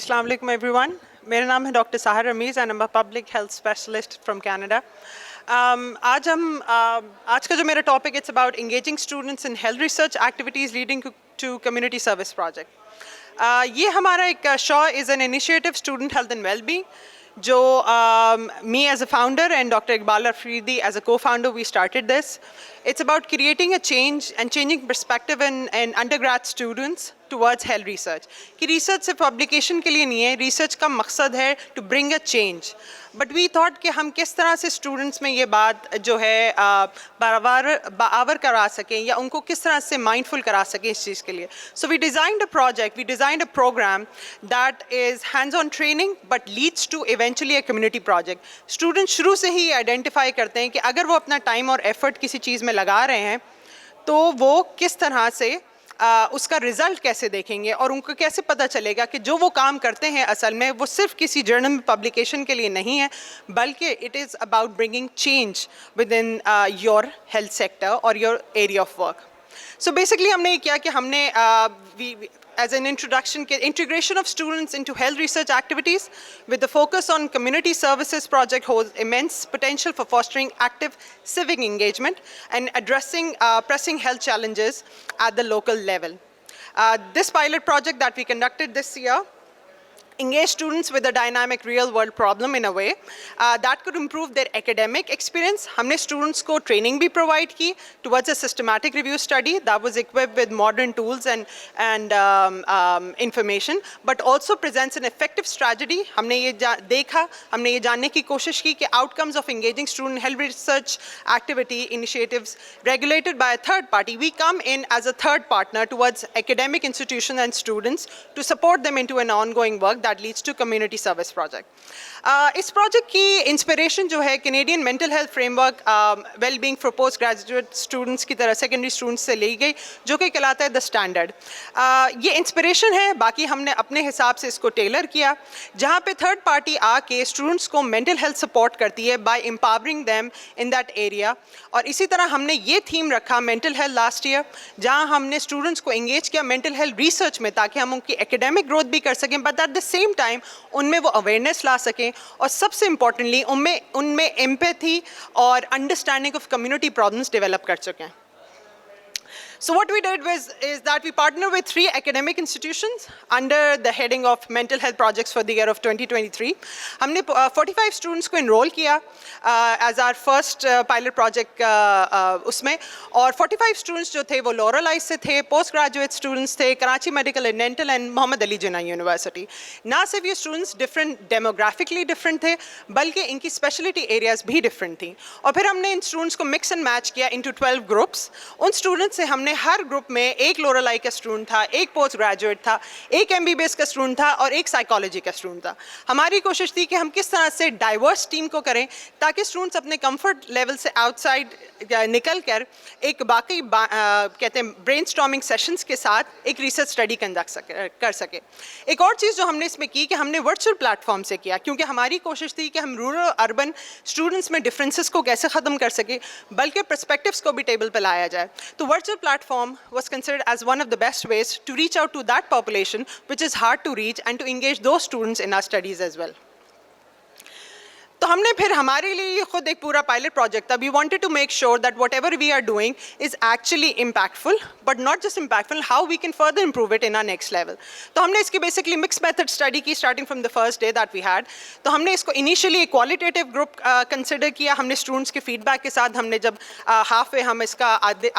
Assalamu alaikum everyone. मेरा नाम है doctor Sahar Rameez and I am a public health specialist from Canada. आज का जो मेरा topic it's about engaging students in health research activities leading to community service project. ये हमारा एक show is an initiative student health and wellbeing जो me as a founder and Dr. Iqbal Afridi as a co-founder, we started this. It's about creating a change and changing perspective in undergrad students towards health research. कि research सिर्फ publication के लिए नहीं है, research का मकसद है to bring a change. But we thought कि हम किस तरह से students में ये बात जो है बावर करा सकें या उनको किस तरह से mindful करा सकें इस चीज़ के लिए. So we designed a project, we designed a program that is hands-on training but leads to eventually a community project. Students शुरू से ही identify करते हैं कि अगर वो अपना time और effort किसी चीज़ में लगा रहे हैं तो वो किस तरह से उसका रिजल्ट कैसे देखेंगे और उनको कैसे पता चलेगा कि जो वो काम करते हैं असल में वो सिर्फ किसी जर्नल में पब्लिकेशन के लिए नहीं है बल्कि it is about bringing change within your health हेल्थ सेक्टर और your area of work. So basically हमने ये किया कि हमने as an integration of students into health research activities with the focus on community services project holds immense potential for fostering active civic engagement and addressing pressing health challenges at the local level. This pilot project that we conducted this year engage students with a dynamic real world problem in a way that could improve their academic experience. हमने students को training भी provide की towards a systematic review study that was equipped with modern tools and information, but also presents an effective strategy. हमने ये देखा, हमने ये जानने की कोशिश की कि outcomes of engaging student health research activity initiatives regulated by a third party. We come in as a third partner towards academic institutions and students to support them into an ongoing work that leads to community service project. इस project की inspiration जो है Canadian mental health framework well being for post graduate students की तरह secondary students से ली गई जो कि कहलाता है द स्टैंडर्ड. ये इंस्पिरेशन है, बाकी हमने अपने हिसाब से इसको टेलर किया जहाँ पे थर्ड पार्टी आके स्टूडेंट्स को मेंटल हेल्थ सपोर्ट करती है by empowering them in that area. और इसी तरह हमने ये थीम रखा मेंटल हेल्थ लास्ट ईयर जहाँ हमने स्टूडेंट्स को एंगेज किया मेंटल हेल्थ रिसर्च में ताकि हम उनकी एकेडमिक ग्रोथ भी कर सकें but at the same time उनमें वो अवेयरनेस ला सकें और सबसे इम्पॉर्टेंटली उनमें एम्पैथी और understanding of community problems develop कर सकें. So what we did is that we partnered with 3 academic institutions under the heading of mental health projects for the year of 2023. हमने 45 students को enroll किया as our first pilot project उसमें और 45 students जो थे वो Laurel Eyes से थे, post graduate students थे, Karachi medical and dental and Mohammad Ali Jinnah university. ना सिर्फ ये students different demographically different थे बल्कि इनकी specialty areas भी different थी. और फिर हमने इन students को mix and match किया into 12 groups. उन students से हमने हर ग्रुप में एक लोरल आई का स्टूडेंट था, एक पोस्ट ग्रेजुएट था, एक एमबीबीएस का स्टूडेंट था और एक साइकोलॉजी का स्टूडेंट था. हमारी कोशिश थी कि हम किस तरह से डाइवर्स टीम को करें ताकि स्टूडेंट्स अपने कंफर्ट लेवल से आउटसाइड निकल कर एक बाकी कहते हैं ब्रेनस्टॉर्मिंग सेशंस के साथ एक रिसर्च स्टडी कंडक्ट कर सके. एक और चीज़ जो हमने इसमें की कि हमने वर्चुअल प्लेटफॉर्म से किया क्योंकि हमारी कोशिश थी कि हम रूरल अर्बन स्टूडेंट्स में डिफरेंसेस को कैसे ख़त्म कर सके बल्कि पर्सपेक्टिव्स को भी टेबल पर लाया जाए. तो virtual platform was considered as one of the best ways to reach out to that population which is hard to reach and to engage those students in our studies as well. तो हमने फिर हमारे लिए खुद एक पूरा pilot project था. We wanted to make sure that whatever we are doing is actually impactful but not just impactful, how we can further improve it in our next level. तो हमने इसकी बेसिकली मिक्स मेथड स्टडी की starting from the first day that we had. तो हमने इसको initially एक qualitative group consider किया. हमने स्टूडेंट्स के फीडबैक के साथ हमने जब हाफ वे हम इसका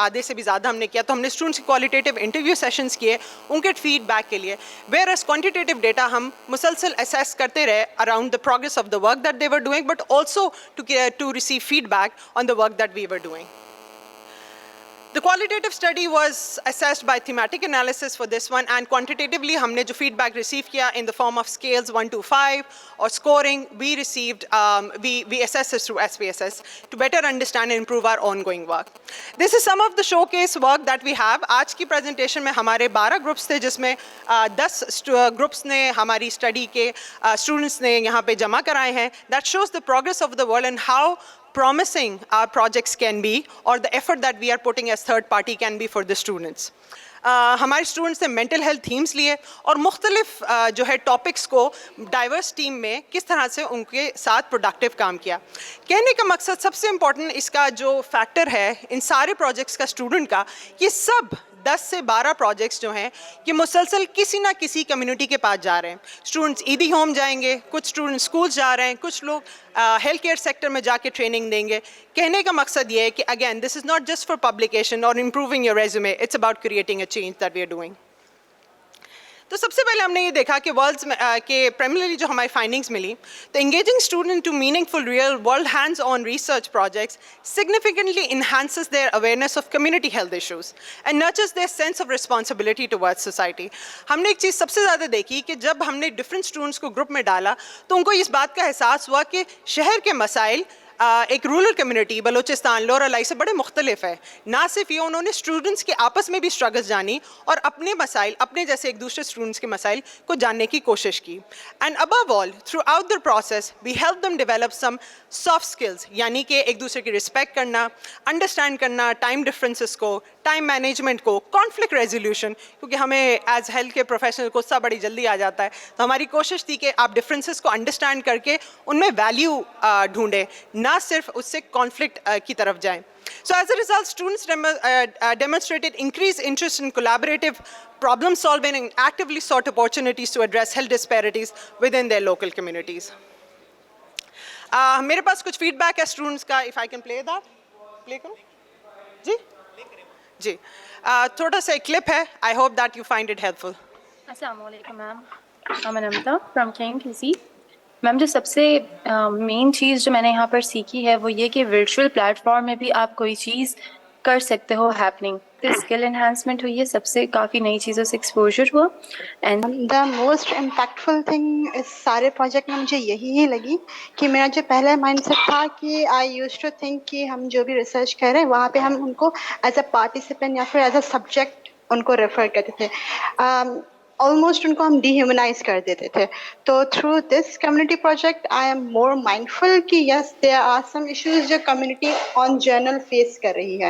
आधे से भी ज़्यादा हमने किया तो हमने स्टूडेंट्स के क्वालिटेटिव इंटरव्यू सेशंस किए उनके फीडबैक के लिए. वेयर एज क्वान्टिटेटिव डेटा हम मुसलसल असेस करते रहे around the progress of the work that they were doing but also to receive feedback on the work that we were doing. The qualitative study was assessed by thematic analysis for this one and quantitatively हमने जो feedback receive किया in the form of scales 1 to 5 or scoring we received we assessed this through SPSS to better understand and improve our ongoing work. This is some of the showcase work that we have. आज की presentation में हमारे 12 groups थे जिसमें 10 groups ने हमारी study के students ने यहाँ पे जमा कराए हैं. That shows the progress of the world and how promising our projects can be or the effort that we are putting as third party can be for the students. हमारे students ने mental health themes लिए और मुख्तलिफ जो है topics को diverse team में किस तरह से उनके साथ प्रोडक्टिव काम किया। कहने का मकसद सबसे इम्पॉर्टेंट इसका जो फैक्टर है इन सारे प्रोजेक्ट्स का स्टूडेंट का, ये सब 10 से 12 प्रोजेक्ट्स जो हैं कि मुसलसल किसी ना किसी कम्युनिटी के पास जा रहे हैं। स्टूडेंट्स ईदी होम जाएंगे, कुछ स्टूडेंट्स स्कूल जा रहे हैं, कुछ लोग हेल्थ केयर सेक्टर में जाके ट्रेनिंग देंगे। कहने का मकसद ये है कि again this is not just for publication और improving your resume, it's about creating a change that we are doing. तो सबसे पहले हमने ये देखा कि वर्ल्ड्स में के प्राइमरीली जो हमारी फाइंडिंग्स मिली, तो engaging student to meaningful real world hands on research projects significantly enhances their awareness of community health issues and nurtures their sense of responsibility towards society। हमने एक चीज़ सबसे ज़्यादा देखी कि जब हमने डिफरेंट स्टूडेंट्स को ग्रुप में डाला तो उनको इस बात का एहसास हुआ कि शहर के मसाइल एक rural community Balochistan Loralai से बड़े मुख्तलिफ है। ना सिर्फ ये, उन्होंने स्टूडेंट्स के आपस में भी स्ट्रगल्स जानी और अपने मसाइल, अपने जैसे एक दूसरे स्टूडेंट्स के मसाइल को जानने की कोशिश की। And above all throughout the process we help them develop some soft skills, यानी कि एक दूसरे की रिस्पेक्ट करना, अंडरस्टैंड करना टाइम डिफरेंसेस को, टाइम मैनेजमेंट को, कॉन्फ्लिक्ट रेजोल्यूशन, क्योंकि हमें एज हेल्थ के प्रोफेशनल गुस्सा बड़ी जल्दी आ जाता है, तो हमारी कोशिश थी कि आप डिफरेंसेस को अंडरस्टैंड करके उनमें वैल्यू ढूंढें, ना सिर्फ उससे कॉन्फ्लिक्ट की तरफ जाएं। So as a result, students demonstrated increased interest in collaborative problem solving and actively sought opportunities to address health disparities within their local communities. मेरे पास कुछ फीडबैक है स्टूडेंट्स का, if I can play that, play करूँ जी जी। थोड़ा सा एक clip है, I hope that you find it helpful. अस्सलाम वालेकुम ma'am, I'm Anamta from KMTC। Ma'am, जो सबसे मेन चीज़ जो मैंने यहाँ पर सीखी है वो ये कि वर्चुअल प्लेटफॉर्म में भी आप कोई चीज़ कर सकते हो हैपनिंग, तो स्किल एनहांसमेंट हुई है, सबसे काफ़ी नई चीज़ों से एक्सपोजर हुआ। And the most impactful thing इस सारे प्रोजेक्ट में मुझे यही ही लगी कि मेरा जो पहला माइंडसेट था कि आई यूज टू थिंक कि हम जो भी रिसर्च कर रहे हैं वहाँ पे हम उनको एज अ पार्टिसिपेंट या फिर एज अ सब्जेक्ट उनको रेफर करते थे, ऑलमोस्ट उनको हम डिह्यूमनाइज कर देते थे। तो through this community project I am more mindful कि yes there are some issues जो कम्युनिटी ऑन जनरल फेस कर रही है।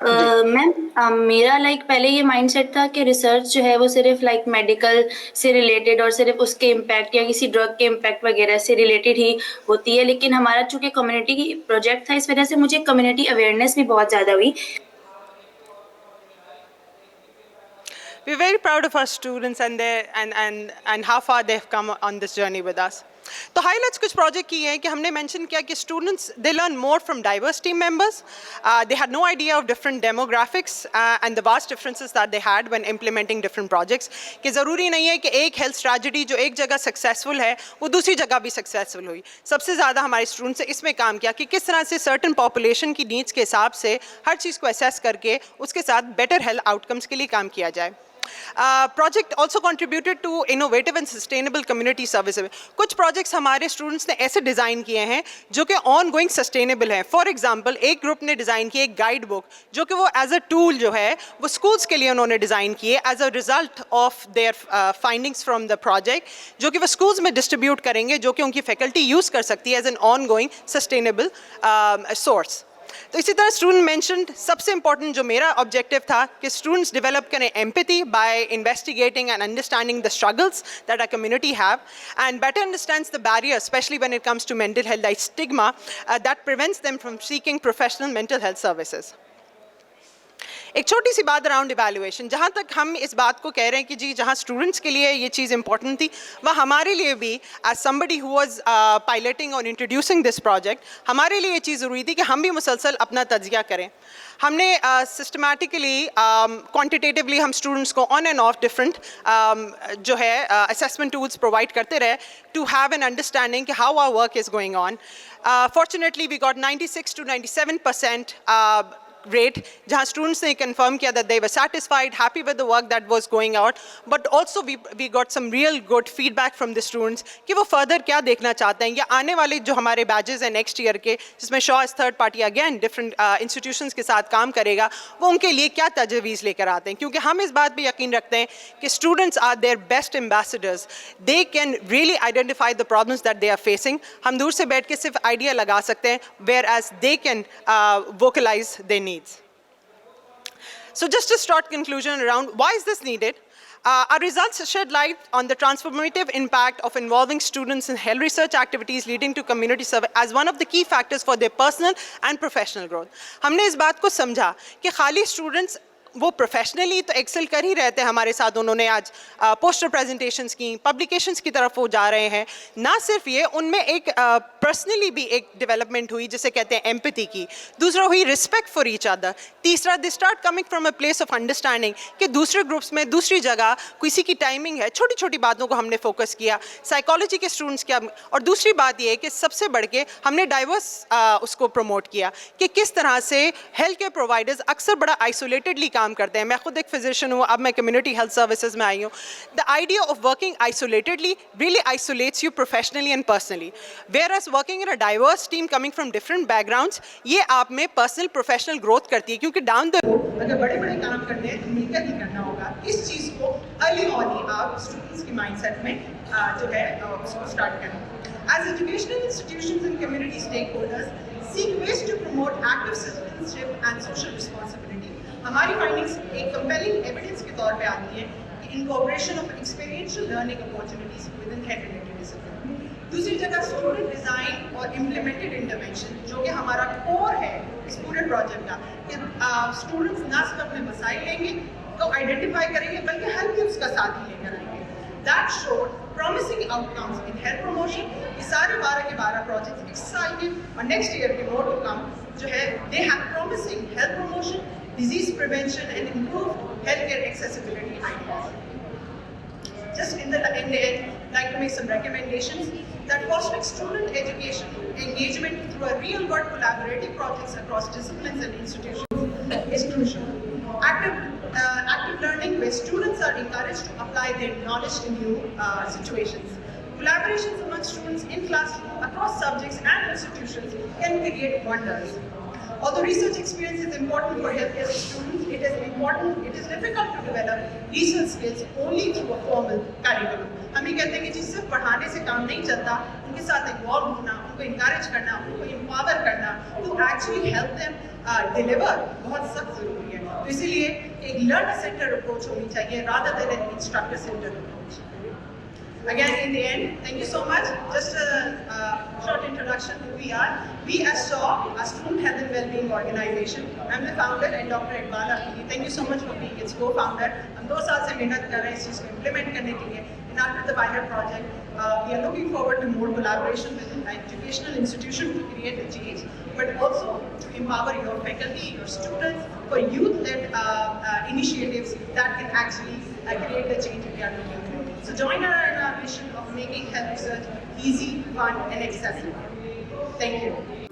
मैम, मेरा पहले ये माइंडसेट था कि रिसर्च जो है वो सिर्फ मेडिकल से रिलेटेड और सिर्फ उसके इम्पैक्ट या किसी ड्रग के इम्पैक्ट वगैरह से रिलेटेड ही होती है, लेकिन हमारा चूंकि कम्युनिटी की प्रोजेक्ट था, इस वजह से मुझे कम्युनिटी अवेयरनेस भी बहुत ज़्यादा हुई। We're very proud of our students and how far they've come on this journey with us. तो हाईलाइट्स कुछ प्रोजेक्ट की हैं कि हमने मेंशन किया कि students they learn more from diverse team members, they had no idea of different demographics and the vast differences that they had when implementing different projects, कि ज़रूरी नहीं है कि एक हेल्थ स्ट्रैटेजी जो एक जगह सक्सेसफुल है वो दूसरी जगह भी सक्सेसफुल हुई। सबसे ज़्यादा हमारे स्टूडेंट्स ने इसमें काम किया कि किस तरह से सर्टन पॉपुलेशन की नीड्स के हिसाब से हर चीज़ को असेस करके उसके साथ बेटर हेल्थ आउटकम्स के लिए काम किया जाए। Project also contributed to innovative and sustainable community services. कुछ प्रोजेक्ट्स हमारे स्टूडेंट्स ने ऐसे डिज़ाइन किए हैं जो कि ऑन गोइंग सस्टेनेबल हैं। फॉर एग्जांपल, एक ग्रुप ने डिज़ाइन की एक गाइड बुक जो कि वो एज अ टूल जो है वो स्कूल्स के लिए उन्होंने डिज़ाइन की है as a result of their findings from the project, जो कि वो स्कूल्स में डिस्ट्रीब्यूट करेंगे, जो कि उनकी फैकल्टी यूज़ कर सकती है as an ongoing sustainable source. तो इसी तरह स्टूडेंट मेंशनड सबसे इंपॉर्टेंट जो मेरा ऑब्जेक्टिव था कि स्टूडेंट्स डेवलप करें empathy by investigating and understanding the struggles that a community have and better understands the barrier specially when it comes to mental health like stigma that prevents them from seeking professional mental health services. एक छोटी सी बात around evaluation, जहाँ तक हम इस बात को कह रहे हैं कि जी जहाँ स्टूडेंट्स के लिए ये चीज़ इंपॉर्टेंट थी, वह हमारे लिए भी as somebody who was piloting और इंट्रोड्यूसिंग दिस प्रोजेक्ट, हमारे लिए ये चीज़ ज़रूरी थी कि हम भी मुसलसल अपना तजिया करें। हमने सिस्टमैटिकली क्वान्टिटेटिवली हम स्टूडेंट्स को ऑन एंड ऑफ डिफरेंट जो है असेसमेंट टूल्स प्रोवाइड करते रहे टू हैव एन अंडरस्टैंडिंग कि how our work is going on. Fortunately we got 96 to 97% rate, जहाँ students ने confirm किया that they were satisfied, happy with the work that was going out, but also we got some real good feedback from the students कि वो further क्या देखना चाहते हैं या आने वाले जो हमारे बैचेस हैं नेक्स्ट ईयर के, जिसमें शॉ इस third party again different institutions के साथ काम करेगा, वो उनके लिए क्या तजवीज़ लेकर आते हैं, क्योंकि हम इस बात पे यकीन रखते हैं कि students are their best ambassadors, they can really identify the problems that they are facing. हम दूर से बैठ के सिर्फ आइडिया लगा सकते हैं, where as they can vocalize their needs. So just a short conclusion around why is this needed? Our results shed light on the transformative impact of involving students in health research activities leading to community service as one of the key factors for their personal and professional growth. हमने इस बात को समझा कि खाली students वो professionally तो Excel कर ही रहे थे हमारे साथ, उन्होंने आज पोस्टर प्रेजेंटेशंस की, पब्लिकेशंस की तरफ वो जा रहे हैं. ना सिर्फ ये, उनमें एक पर्सनली भी एक डेवलपमेंट हुई जिसे कहते हैं एम्पैथी की. दूसरा हुई रिस्पेक्ट फॉर ईच अदर. तीसरा, they start coming from a place of understanding कि दूसरे ग्रुप्स में दूसरी जगह किसी की टाइमिंग है. छोटी छोटी बातों को हमने फोकस किया. साइकोलॉजी के स्टूडेंट्स क्या, और दूसरी बात ये है कि सबसे बढ़ के हमने डाइवर्स उसको प्रमोट किया कि किस तरह से हेल्थ केयर प्रोवाइडर्स अक्सर बड़ा आइसोलेटेडली काम करते हैं. मैं खुद एक फिजिशियन हूँ, अब मैं कम्युनिटी हेल्थ सर्विसेज में आई हूँ. The idea of working isolatedly really isolates you professionally and personally, where as working in a diverse team coming from different backgrounds, ये आप में पर्सनल प्रोफेशनल ग्रोथ करती है. क्योंकि डाउन द रोड अगर बड़े बड़े काम करने हैं तो मिलकर ही करना होगा. इस चीज़ को अर्ली ऑन ही आप स्टूडेंट्स के माइंडसेट में जो है उसको स्टार्ट करें. As educational institutions and community stakeholders seek ways to promote active citizenship and social responsibility, हमारी फाइंडिंग्स एक कंपेलिंग एविडेंस के तौर पे आती है कि incorporation of experiential learning opportunities with in health related discipline. दूसरी जगह स्टूडेंट डिजाइन और इम्प्लीमेंटेड इंटरवेंशन जो कि हमारा कोर है इस पूरे प्रोजेक्ट का, कि स्टूडेंट्स ना सिर्फ अपने मसाइल लेंगे तो आइडेंटिफाई करेंगे बल्कि हल भी उसका साथ ही लेकर आएंगे. That showed promising outcomes in health promotion. ये सारे 12 के 12 projects exciting और next year के more to come जो है they have promising health promotion, disease prevention and improved healthcare accessibility ideas. Just in the end, I'd like to make some recommendations that fostering student education engagement through a real-world collaborative projects across disciplines and institutions is crucial. Active learning where students are encouraged to apply their knowledge in new situations. Collaborations among students in classroom across subjects and institutions can create wonders. Although research experience is important for healthcare students, it is difficult to develop research skills only through a formal curriculum. हम ये कहते हैं कि जिस सिर्फ पढ़ाने से काम नहीं चलता, उनके साथ इन्वॉल्व होना, उनको इंकरेज करना, उनको एम्पावर करना, to actually help them deliver बहुत सख्त जरूरी है. तो इसीलिए एक learner centered approach होनी चाहिए rather than an instructor centered approach. Again, in the end, thank you so much. Just a short introduction to who we are. We as SHAW, a Student Health and Wellbeing Organization. I'm the founder and Dr. Iqbal Afidi. Thank you so much for being its co-founder. हम 2 साल से मेहनत कर रहे हैं इस चीज़ को implement करने के लिए. And after the pilot project, we are looking forward to more collaboration with an educational institution to create a change, but also to empower your faculty, your students, for youth-led initiatives that can actually create the change we are looking for. So join us in our mission of making health research easy, fun, and accessible. Thank you.